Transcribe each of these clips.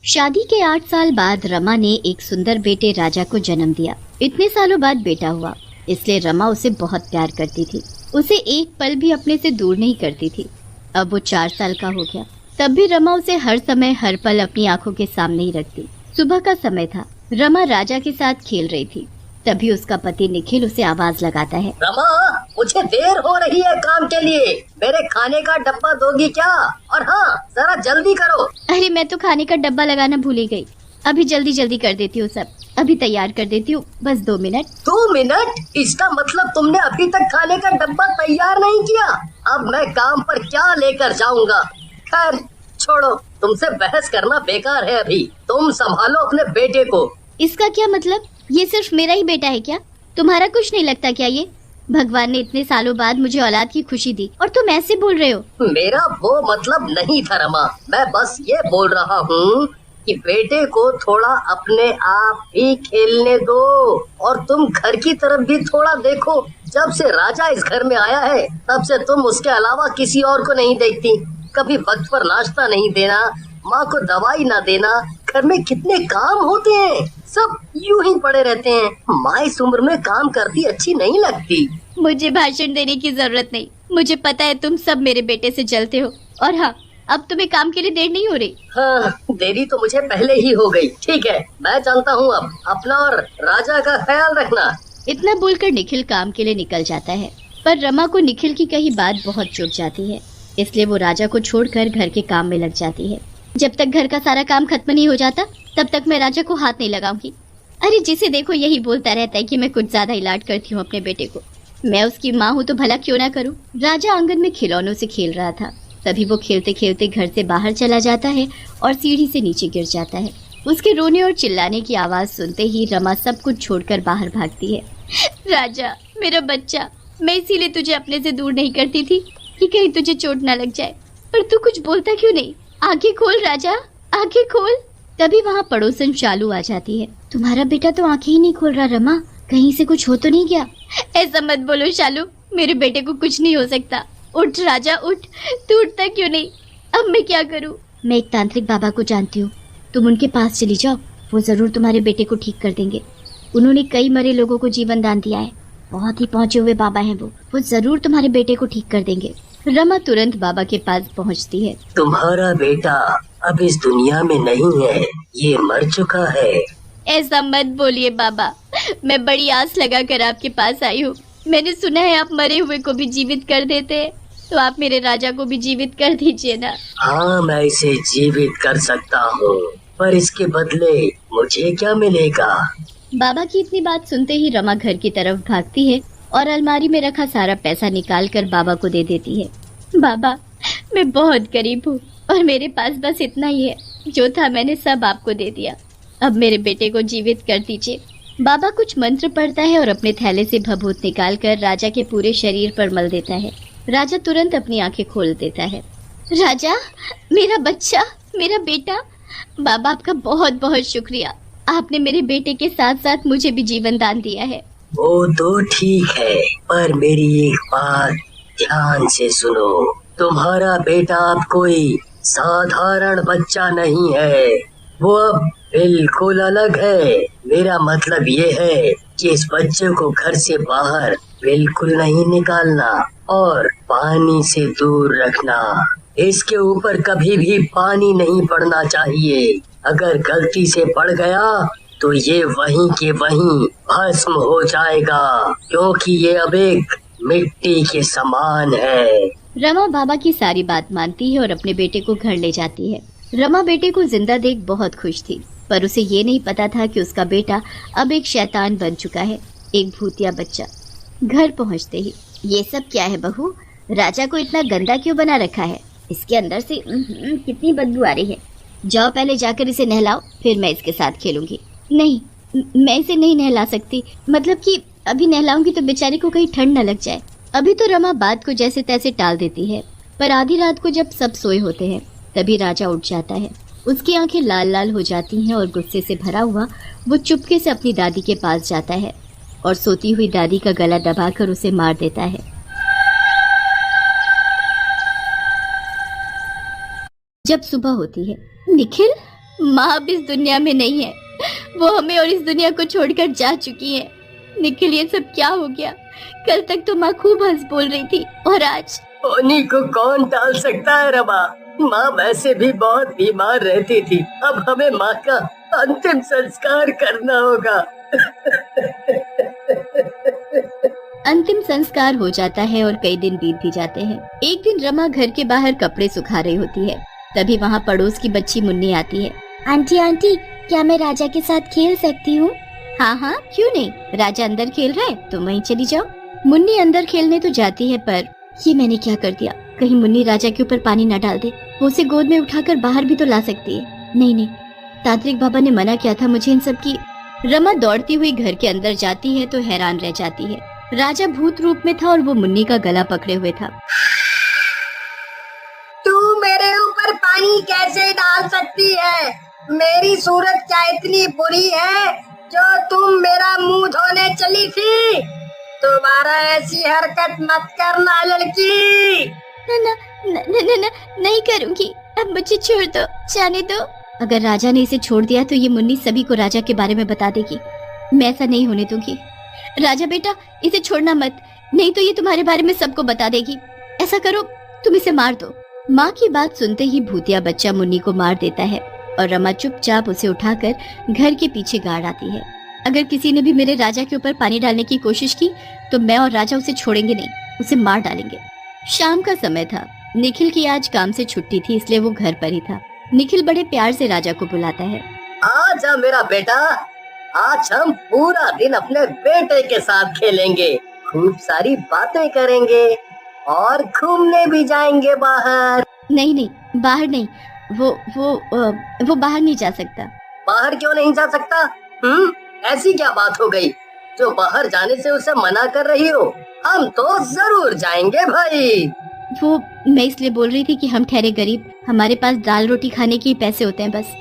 शादी के 8 साल बाद रमा ने एक सुंदर बेटे राजा को जन्म दिया। इतने सालों बाद बेटा हुआ, इसलिए रमा उसे बहुत प्यार करती थी। उसे एक पल भी अपने से दूर नहीं करती थी। अब वो 4 साल का हो गया, तब भी रमा उसे हर समय हर पल अपनी आंखों के सामने ही रखती। सुबह का समय था, रमा राजा के साथ खेल रही थी। तभी उसका पति निखिल उसे आवाज लगाता है। रमा, मुझे देर हो रही है काम के लिए, मेरे खाने का डब्बा दोगी क्या? और हाँ, जरा जल्दी करो। अरे मैं तो खाने का डब्बा लगाना भूल ही गई। अभी जल्दी जल्दी कर देती हूँ, सब अभी तैयार कर देती हूँ, बस 2 मिनट। 2 मिनट? इसका मतलब तुमने अभी तक खाने का डब्बा तैयार नहीं किया? अब मैं काम पर क्या लेकर जाऊँगा? खैर छोड़ो, तुमसे बहस करना बेकार है। अभी तुम संभालो अपने बेटे को। इसका क्या मतलब? ये सिर्फ मेरा ही बेटा है क्या? तुम्हारा कुछ नहीं लगता क्या? ये भगवान ने इतने सालों बाद मुझे औलाद की खुशी दी और तुम ऐसे बोल रहे हो? मेरा वो मतलब नहीं था रमा, मैं बस ये बोल रहा हूँ कि बेटे को थोड़ा अपने आप भी खेलने दो और तुम घर की तरफ भी थोड़ा देखो। जब से राजा इस घर में आया है तब से तुम उसके अलावा किसी और को नहीं देखती। कभी वक्त पर नाश्ता नहीं देना, माँ को दवाई ना देना, घर में कितने काम होते हैं, सब यूं ही पड़े रहते हैं। माँ इस उम्र में काम करती अच्छी नहीं लगती। मुझे भाषण देने की जरूरत नहीं, मुझे पता है तुम सब मेरे बेटे से जलते हो। और हाँ, अब तुम्हें काम के लिए देर नहीं हो रही। हाँ, देरी तो मुझे पहले ही हो गई। ठीक है, मैं चलता हूँ। अब अपना और राजा का ख्याल रखना। इतना बोलकर निखिल काम के लिए निकल जाता है, पर रमा को निखिल की कही बात बहुत चुभ जाती है, इसलिए वो राजा को छोड़कर घर के काम में लग जाती है। जब तक घर का सारा काम खत्म नहीं हो जाता तब तक मैं राजा को हाथ नहीं लगाऊंगी। अरे जिसे देखो यही बोलता रहता है कि मैं कुछ ज्यादा ही लाड करती हूँ अपने बेटे को। मैं उसकी माँ हूँ तो भला क्यों ना करूँ। राजा आंगन में खिलौनों से खेल रहा था, तभी वो खेलते खेलते घर से बाहर चला जाता है और सीढ़ी से नीचे गिर जाता है। उसके रोने और चिल्लाने की आवाज सुनते ही रमा सब कुछ छोड़कर बाहर भागती है। राजा, मेरा बच्चा, मैं इसीलिए तुझे अपने से दूर नहीं करती थी कि कहीं तुझे चोट ना लग जाए, पर तू कुछ बोलता क्यों नहीं? आंखें खोल राजा, आंखें खोल। तभी वहाँ पड़ोसन शालू आ जाती है। तुम्हारा बेटा तो आंखें ही नहीं खोल रहा रमा, कहीं से कुछ हो तो नहीं गया? ऐसा मत बोलो शालू, मेरे बेटे को कुछ नहीं हो सकता। उठ राजा उठ, तू उठता क्यों नहीं? अब मैं क्या करूँ? मैं एक तांत्रिक बाबा को जानती हूँ, तुम उनके पास चली जाओ, वो जरूर तुम्हारे बेटे को ठीक कर देंगे। उन्होंने कई मरे लोगों को जीवन दान दिया है, बहुत ही पहुँचे हुए बाबा हैं वो जरूर तुम्हारे बेटे को ठीक कर देंगे। रमा तुरंत बाबा के पास पहुँचती है। तुम्हारा बेटा अब इस दुनिया में नहीं है, ये मर चुका है। ऐसा मत बोलिए बाबा, मैं बड़ी आस लगा कर आपके पास आई हूँ। मैंने सुना है आप मरे हुए को भी जीवित कर देते हैं, तो आप मेरे राजा को भी जीवित कर दीजिए ना। हाँ, मैं इसे जीवित कर सकता हूँ, पर इसके बदले मुझे क्या मिलेगा? बाबा की इतनी बात सुनते ही रमा घर की तरफ भागती है और अलमारी में रखा सारा पैसा निकाल कर बाबा को दे देती है। बाबा, मैं बहुत गरीब हूँ और मेरे पास बस इतना ही है, जो था मैंने सब आपको दे दिया। अब मेरे बेटे को जीवित कर दीजिए। बाबा कुछ मंत्र पढ़ता है और अपने थैले से भभूत निकालकर राजा के पूरे शरीर पर मल देता है। राजा तुरंत अपनी आंखें खोल देता है। राजा, मेरा बच्चा, मेरा बेटा, बाबा आपका बहुत बहुत शुक्रिया। आपने मेरे बेटे के साथ साथ मुझे भी जीवन दान दिया है। वो तो ठीक है, पर मेरी एक बात ध्यान से सुनो। तुम्हारा बेटा अब कोई साधारण बच्चा नहीं है, वो अब बिल्कुल अलग है। मेरा मतलब ये है कि इस बच्चे को घर से बाहर बिल्कुल नहीं निकालना और पानी से दूर रखना। इसके ऊपर कभी भी पानी नहीं पड़ना चाहिए। अगर गलती से पड़ गया तो ये वहीं के वहीं भस्म हो जाएगा, क्योंकि ये अब एक मिट्टी के समान है। रमा बाबा की सारी बात मानती है और अपने बेटे को घर ले जाती है। रमा बेटे को जिंदा देख बहुत खुश थी, पर उसे ये नहीं पता था कि उसका बेटा अब एक शैतान बन चुका है, एक भूतिया बच्चा। घर पहुंचते ही, ये सब क्या है बहू? राजा को इतना गंदा क्यों बना रखा है? इसके अंदर से कितनी बदबू आ रही है। जाओ पहले जाकर इसे नहलाओ, फिर मैं इसके साथ खेलूंगी। नहीं, मैं इसे नहीं नहला सकती, मतलब कि अभी नहलाऊंगी तो बेचारे को कहीं ठंड न लग जाए। अभी तो रमा बात को जैसे तैसे टाल देती है, पर आधी रात को जब सब सोए होते हैं तभी राजा उठ जाता है। उसकी आंखें लाल लाल हो जाती हैं और गुस्से से भरा हुआ वो चुपके से अपनी दादी के पास जाता है और सोती हुई दादी का गला दबाकर उसे मार देता है। जब सुबह होती है, निखिल, माँ अब इस दुनिया में नहीं है, वो हमें और इस दुनिया को छोड़कर जा चुकी है। निखिल, ये सब क्या हो गया? कल तक तो माँ खूब हंस बोल रही थी और आज। होनी को कौन टाल सकता है रमा। माँ वैसे भी बहुत बीमार रहती थी, अब हमें माँ का अंतिम संस्कार करना होगा। अंतिम संस्कार हो जाता है और कई दिन बीत भी जाते हैं। एक दिन रमा घर के बाहर कपड़े सुखा रही होती है, तभी वहाँ पड़ोस की बच्ची मुन्नी आती है। आंटी आंटी, क्या मैं राजा के साथ खेल सकती हूँ? हाँ हाँ, क्यों नहीं, राजा अंदर खेल रहा है, तुम वहीं चली जाओ। मुन्नी अंदर खेलने तो जाती है, पर ये मैंने क्या कर दिया, कहीं मुन्नी राजा के ऊपर पानी न डाल दे। वो उसे गोद में उठाकर बाहर भी तो ला सकती है। नहीं नहीं, तांत्रिक बाबा ने मना किया था मुझे इन सब की। रमा दौड़ती हुई घर के अंदर जाती है तो हैरान रह जाती है। राजा भूत रूप में था और वो मुन्नी का गला पकड़े हुए था। तू मेरे ऊपर पानी कैसे डाल सकती है? मेरी सूरत क्या इतनी बुरी है जो तुम मेरा मुंह धोने चली थी? दोबारा ऐसी हरकत मत करना लड़की। न, न, न, न, न, नहीं करूंगी, अब मुझे छोड़ दो, जाने दो। अगर राजा ने इसे छोड़ दिया तो ये मुन्नी सभी को राजा के बारे में बता देगी। मैं ऐसा नहीं होने दूंगी। राजा बेटा, इसे छोड़ना मत, नहीं तो ये तुम्हारे बारे में सबको बता देगी। ऐसा करो, तुम इसे मार दो। माँ की बात सुनते ही भूतिया बच्चा मुन्नी को मार देता है और रमा चुपचाप उसे उठाकर घर के पीछे गाड़ आती है। अगर किसी ने भी मेरे राजा के ऊपर पानी डालने की कोशिश की तो मैं और राजा उसे छोड़ेंगे नहीं, उसे मार डालेंगे। शाम का समय था। निखिल की आज काम से छुट्टी थी, इसलिए वो घर पर ही था। निखिल बड़े प्यार से राजा को बुलाता है। आजा मेरा बेटा, आज हम पूरा दिन अपने बेटे के साथ खेलेंगे, खूब सारी बातें करेंगे और घूमने भी जाएंगे बाहर। नहीं नहीं, बाहर नहीं, वो बाहर नहीं जा सकता। बाहर क्यों नहीं जा सकता? ऐसी क्या बात हो गई जो बाहर जाने से उसे मना कर रही हो? हम तो जरूर जाएंगे भाई। वो मैं इसलिए बोल रही थी कि हम ठहरे गरीब, हमारे पास दाल रोटी खाने के ही पैसे होते हैं बस।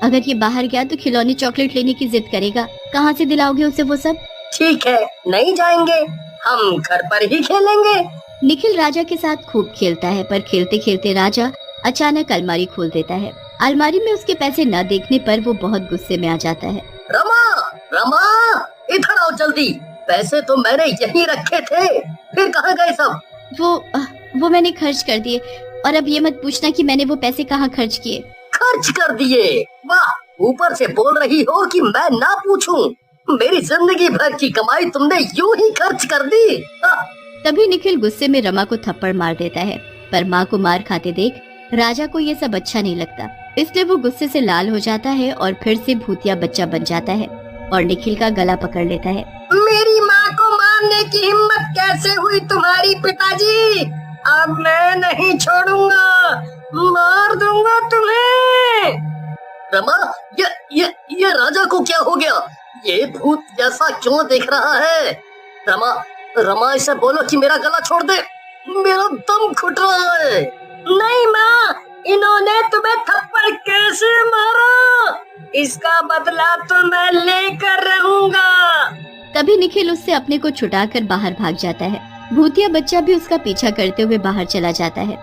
अगर ये बाहर गया तो खिलौने चॉकलेट लेने की जिद करेगा, कहाँ से दिलाओगे उसे वो सब? ठीक है, नहीं जाएंगे, हम घर पर ही खेलेंगे। निखिल राजा के साथ खूब खेलता है, पर खेलते खेलते राजा अचानक अलमारी खोल देता है। अलमारी में उसके पैसे न देखने पर वो बहुत गुस्से में आ जाता है। रमा, रमा, इधर आओ जल्दी, पैसे तो मैंने यहीं रखे थे, फिर कहाँ गए सब? वो मैंने खर्च कर दिए, और अब ये मत पूछना कि मैंने वो पैसे कहाँ खर्च किए। खर्च कर दिए? वाह, ऊपर से बोल रही हो कि मैं ना पूछूं। मेरी जिंदगी भर की कमाई तुमने यूं ही खर्च कर दी। तभी निखिल गुस्से में रमा को थप्पड़ मार देता है, पर माँ को मार खाते देख राजा को ये सब अच्छा नहीं लगता, इसलिए वो गुस्से से लाल हो जाता है और फिर से भूतिया बच्चा बन जाता है और निखिल का गला पकड़ लेता है। मेरी माँ को मारने की हिम्मत कैसे हुई तुम्हारी पिताजी? अब मैं नहीं छोड़ूंगा, मार दूंगा तुम्हें। रमा, ये राजा को क्या हो गया? ये भूत जैसा क्यों दिख रहा है? रमा, रमा, इसे बोलो कि मेरा गला छोड़ दे, मेरा दम घुट रहा है। नहीं माँ, इन्होंने तुम्हें थप्पड़ कैसे मारा? इसका बदला तो मैं लेकर रहूंगा। तभी निखिल उससे अपने को छुटाकर बाहर भाग जाता है। भूतिया बच्चा भी उसका पीछा करते हुए बाहर चला जाता है।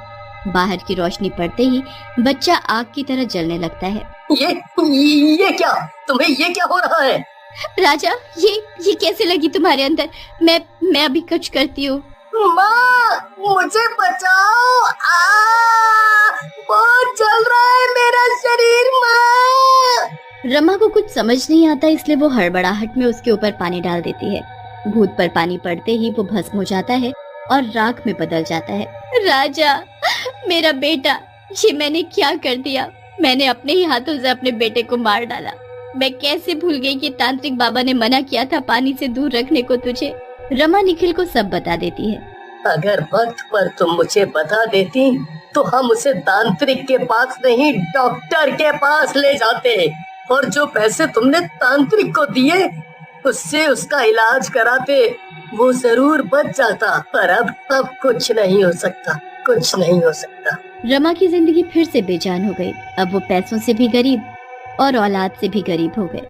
बाहर की रोशनी पड़ते ही बच्चा आग की तरह जलने लगता है। ये क्या? तुम्हें ये क्या हो रहा है? राजा, ये कैसे लगी तुम्हारे अंदर? मैं अभी कुछ करती हूँ। माँ, मुझे बचाओ, बहुत जल रहा है मेरा शरीर। माँ। रमा को कुछ समझ नहीं आता, इसलिए वो हड़बड़ाहट में उसके ऊपर पानी डाल देती है। भूत पर पानी पड़ते ही वो भस्म हो जाता है और राख में बदल जाता है। राजा, मेरा बेटा, ये मैंने क्या कर दिया? मैंने अपने ही हाथों से अपने बेटे को मार डाला। मैं कैसे भूल गई कि तांत्रिक बाबा ने मना किया था पानी से दूर रखने को तुझे। रमा निखिल को सब बता देती है। अगर वक्त पर तुम मुझे बता देती तो हम उसे तांत्रिक के पास नहीं, डॉक्टर के पास ले जाते, और जो पैसे तुमने तांत्रिक को दिए उससे उसका इलाज कराते, वो जरूर बच जाता। पर अब कुछ नहीं हो सकता, कुछ नहीं हो सकता। रमा की जिंदगी फिर से बेजान हो गई। अब वो पैसों से भी गरीब और औलाद से भी गरीब हो गए।